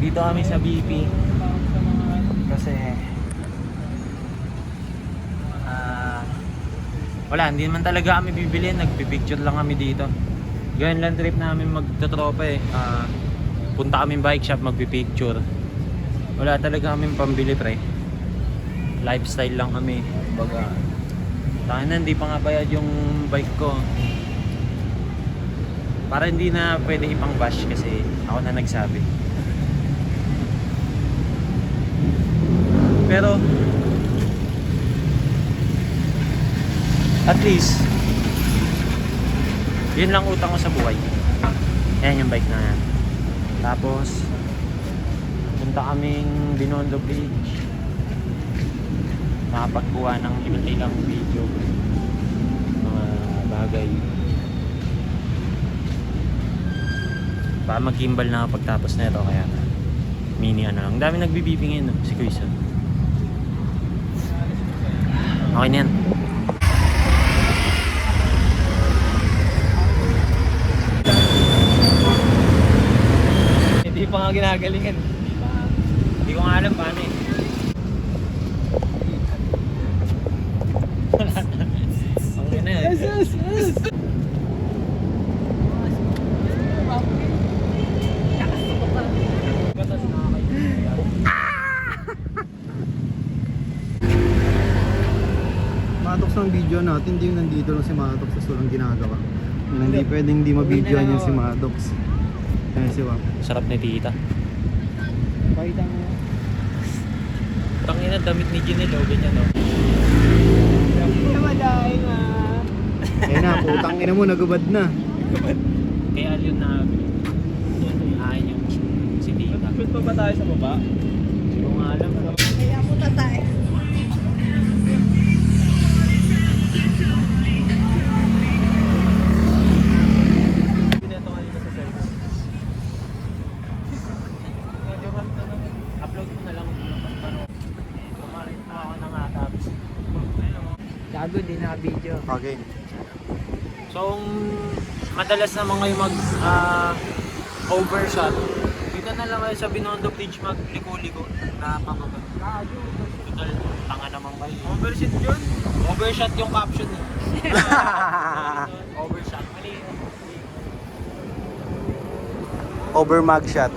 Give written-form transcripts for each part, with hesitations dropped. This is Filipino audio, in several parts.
Dito kami sa BP. Kasi wala, hindi naman talaga kami bibili. Nagpipicture lang kami dito. Ganyan lang trip namin magtotropa eh. Punta kami bike shop, magpipicture. Wala talaga kami pambili pre. Lifestyle lang kami. Baga, tahanan, hindi pa nga bayad yung bike ko. Para hindi na pwede ipang bash kasi ako na nagsabi. Pero at least yun lang utang ko sa buhay. Yan yung bike na yan. Tapos punta kaming Binondo Bridge. Nakapagkuha ng ilang video, mga bagay. Baka mag-gimbal na pagtapos na ito, kaya mini ano lang. Ang dami nagbibibingin, no? Si Kuya. Okay na yan. Hindi pa nga ginagalingan. Hindi ko nga alam paano eh. Ang ina yan. Yes. Matox ng video natin, hindi yung nandito lang si Matox sa walang ginagawa. Hindi pwedeng hindi mabidyoan yung si Matox. Ayan si Wap. Sarap ni tita. Pakita mo. Tangina damit ni Ginelo, ganyan no. Madaing Ayan na, putang ina mo, nagubad na. Kaya yun na ayaw yung si tita. Shoot pa ba tayo sa baba? Hindi ko nga alam. Kaya po tatay. Bineto kanina sa service. Upload ko na lang para kumarin pa ako ng tapos. Gago din na video. Okay. So, madalas naman kayo mag overshot. Dito na lang kayo sa Binondo Bridge magliko-liko na pababa. Total, tanga naman kayo. Overshot yun? Overshot yung caption eh. Overshot. Mali. Over mag shot.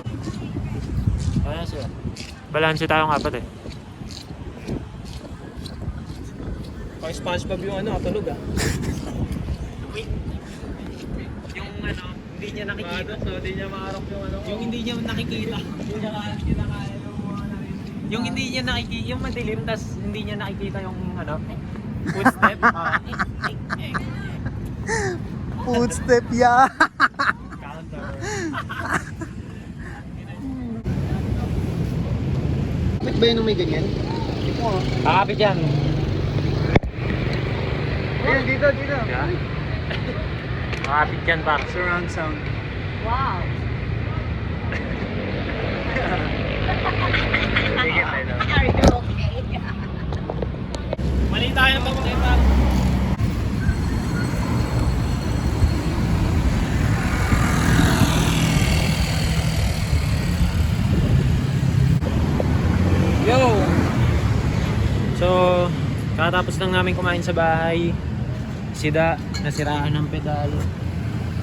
Ayan sir. Balanse tayong apat eh. Pang SpongeBob yung ano, katulog ah. Yung ano, hindi niya nakikita. So, hindi niya maarap yung ano. Yung hindi niya nakikita. Hindi niya kinakaya yung mga narinig. Yung hindi niya nakikita, yung madilim, tas hindi niya nakikita yung ano, footstep. Footstep ya. Counter. Bakit ba yun nung may ganyan? Kakapit yan. Ayan, dito. Kakapit yan, Pax. Surround sound. Wow! Are you okay? Mali tayo ng pagkakita. Yo! So, katapos lang namin kumain sa bahay. Si Da, nasiraan ng pedal.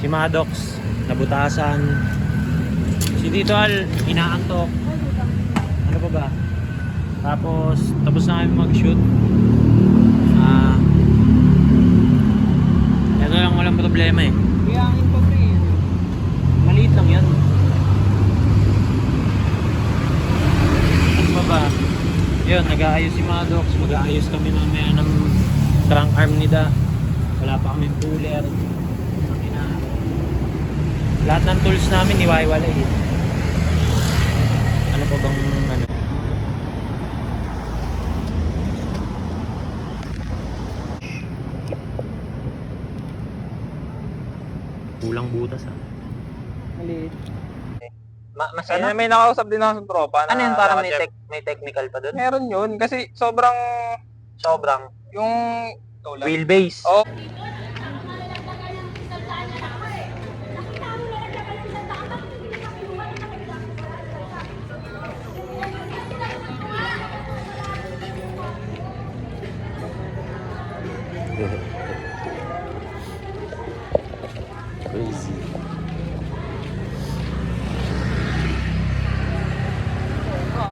Si Maddox, nabutasan. Si Tito Al, inaantok. Ano pa ba? Tapos, tapos na kami mag-shoot. Ito lang, walang problema eh. Biyangin pa pre. Maliit lang yan. Ano pa ba? Yun, nag-aayos si Maddox. Mag-aayos kami mamaya ng trunk arm ni Da. Wala pa kaming puller. Lahat ng tools namin iwaiwalay eh. Ano pa bang ano? Kulang butas ah. Maliit. Mas Ano, may nakausap din ako sa tropa na Ano yun, parang naka-check. may technical pa doon? Meron yun kasi sobrang yung Wheelbase. oh, Hehe.